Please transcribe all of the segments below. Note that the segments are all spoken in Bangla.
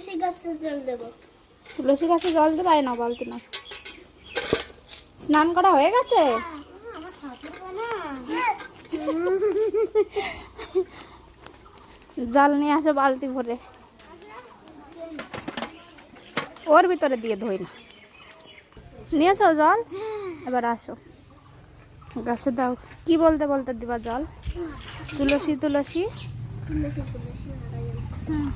তুলসী গাছে জল দেবো। তুলসী গাছে জল দেবে? আয় না, বালতি না। স্নান করা হয়ে গেছে? আমার ঠাকুর না জল নিয়ে আসো বালতি ভরে, ওর ভিতরে দিয়ে ধুই না। নিয়েছো জল? এবার আসো গাছে দাও। কি বলতে বলতে দিবা জল? তুলসী তুলসী। তুলসী তুলসী হুম।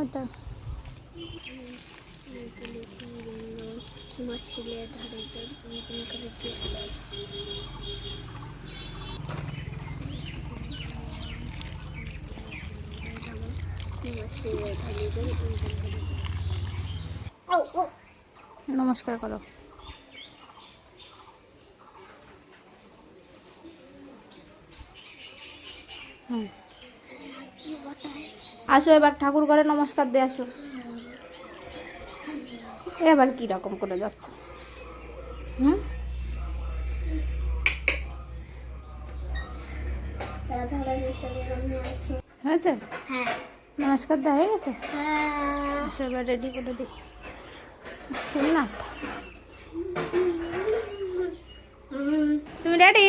ওটা তোমার শিলের ধারে জল অঙ্কন করে দিয়ে তোমার শিলের ধারে জল অঙ্কন করে ও ও নমস্কার করো। হুম, আসো এবার ঠাকুর ঘরে নমস্কার দিয়ে আসো। এবার কি রকম করে যাচ্ছে? হুম, হয়েছে? হ্যাঁ নমস্কার দেওয়া হয়ে গেছে। হ্যাঁ আসো এবার রেডি করে দিই। শোন না, তুমি রেডি?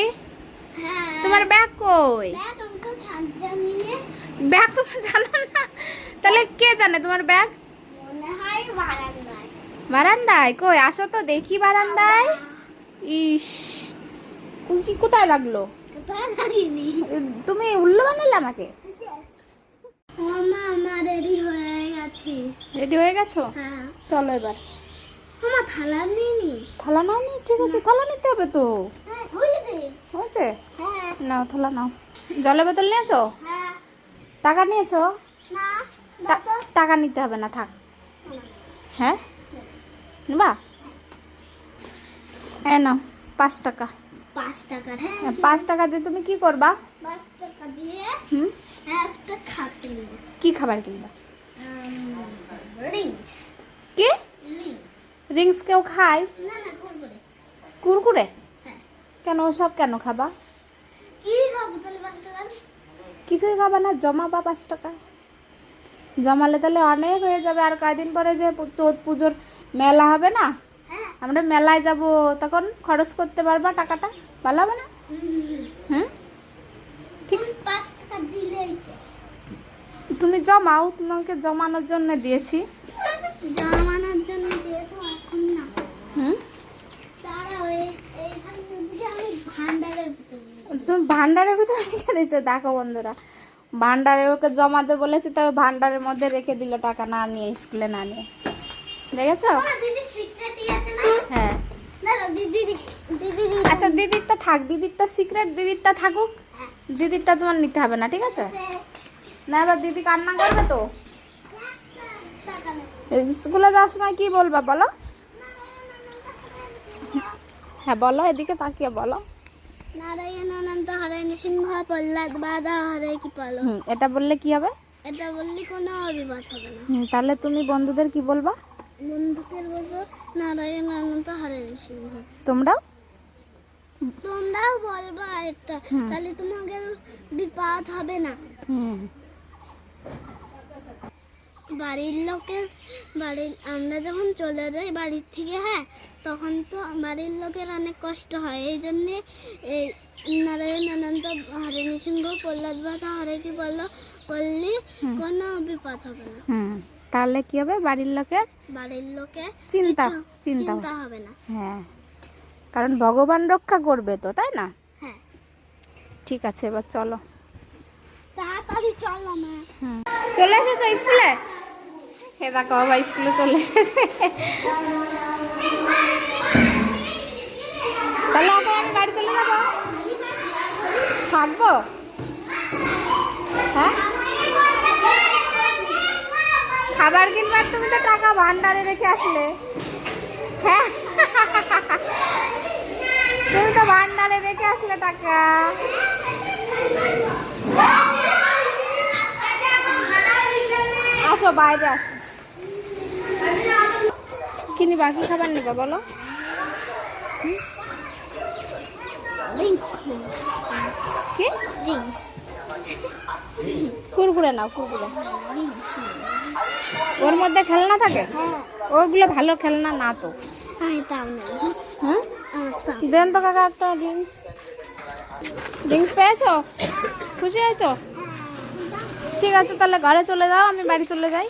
হ্যাঁ তোমার ব্যাগ কই? ব্যাগ অঙ্কল জানি না, ব্যাগ তুমি জানো না? তাহলে কে জানে তোমার ব্যাগ? মনে হয় বারান্দায়। বারান্দায়? কই আসো তো দেখি বারান্দায়। ইস, কি কোথায় লাগলো? কোথায় লাগিনি? তুমি উল্লু বানালে আমাকে। মামা আমার রেডি হয়ে গেছে। রেডি হয়ে গেছো? হ্যাঁ চলো এবার। আমার থালা নেই। থালা নাও নি? ঠিক আছে, থালা নিতে হবে তো। হ্যাঁ হয়েছে। হয়েছে? হ্যাঁ নাও থালা নাও। জলের বোতল নিয়েছো? হ্যাঁ টাকা নিয়েছো? না না তো টাকা নিতে হবে না, থাক। হ্যাঁ বা এ নাও 5 টাকা। 5 টাকার। হ্যাঁ 5 টাকা দিয়ে তুমি কি করবা? 5 টাকা দিয়ে হুম, একটা খাতে নেব। কি খাবার কিনবা? রিংস। কি রিং রিংস কেউ খায়? না না কুরকুরে। কুরকুরে? হ্যাঁ কেন ওসব কেন খাবা? কি খাবো তাহলে 5 টাকা? কিছুই খাবা না? জমাবা 5 টাকা। জমালে তাহলে অনেক হয়ে যাবে। আর কয়দিন পরে যে চৈত পুজোর মেলা হবে না, হ্যাঁ আমরা মেলায় যাব, তখন খরচ করতে পারবা টাকাটা। ভালো হবে না? হুম, ঠিক 5 টাকা দিলেই তো। তুমি জমাও, তোমাকে জমানোর জন্য দিয়েছি। জামানোর জন্য দিয়েছো এখন না। হুম, দাঁড়াও এইখানে যদি আমি ভান্ডারের ভিতরে নিই। তুমি ভান্ডারের ভিতরে রেখে দিয়েছো। দেখো বন্ধুরা, ভান্ডারে ওকে জমাতে বলেছি, তবে ভান্ডারের মধ্যে রেখে দিল টাকা না নিয়ে, স্কুলে না নিয়ে। দেখেছো? দিদি সিক্রেটই আছে না? হ্যাঁ। দাঁড়াও দিদি দিদি আচ্ছা দিদিরটা থাক, দিদিরটা সিক্রেট, দিদিরটা থাকুক। দিদিরটা তোমার নিতে হবে না, ঠিক আছে? না এবার দিদি কান্না করবে তো। স্কুলে যাওয়ার সময় কি বলবা বলো? হ্যাঁ বলো, এদিকে তাকিয়ে বলো। নারায়ণ অনন্ত হরে নৃসিংহ প্রহ্লাদ বাধা হরে কৃপাল। এটা বললে কি হবে? এটা বললে কোনো অবিবাদ হবে না। তাহলে তুমি বন্ধুদের কি বলবা? বন্ধুকে বলবো নারায়ণ অনন্ত হরে নৃসিংহ। তোমরাও তোমরাও বলবা এটা, তাহলে তোমাদের বিপদ হবে না। হুম, আমরা যখন চলে যাই বাড়ির থেকে, হ্যাঁ, তখন তো বাড়ির লোকের অনেক কষ্ট হয়। এই জন্যে এই নারায়ণ অনন্ত হরে নৃসিংহ প্রহ্লাদ বাধা হরে কি বললে কোনো বিপদ হবে না। তাহলে কি হবে? বাড়ির লোকের চিন্তা হবে না। হ্যাঁ, কারণ ভগবান রক্ষা করবে তো, তাই না? হ্যাঁ ঠিক আছে, এবার চলো। তাড়াতাড়ি চলো মা। চলে এসেছো স্কুলে? হে দেখো বাবা স্কুলে চলে এসেছে। তাহলে এখন আমি বাড়ি চলে যাবো? থাকবো? হ্যাঁ, খাবার কিনবার তুমি তো টাকা ভান্ডারে রেখে আসলে। হ্যাঁ, তুমি তো ভান্ডারে রেখে আসলে টাকা। আসো বাইরে আসো। কি কি নিবা, কি খাবার নিবা বলো? ড্রিঙ্কস কি? ড্রিঙ্কস কুরকুরে নাও, কুরকুরে। ড্রিঙ্কস ওর মধ্যে খেলনা থাকে? হ্যাঁ ওগুলো ভালো খেলনা না তো। আমি তাও নেই হুম, আমার তাও দেন তো কাকা একটা ড্রিঙ্কস। ড্রিঙ্কস পেয়েছো? খুশি হয়েছো? ঠিক আছে, তাহলে ঘরে চলে যাও, আমি বাড়ি চলে যাই।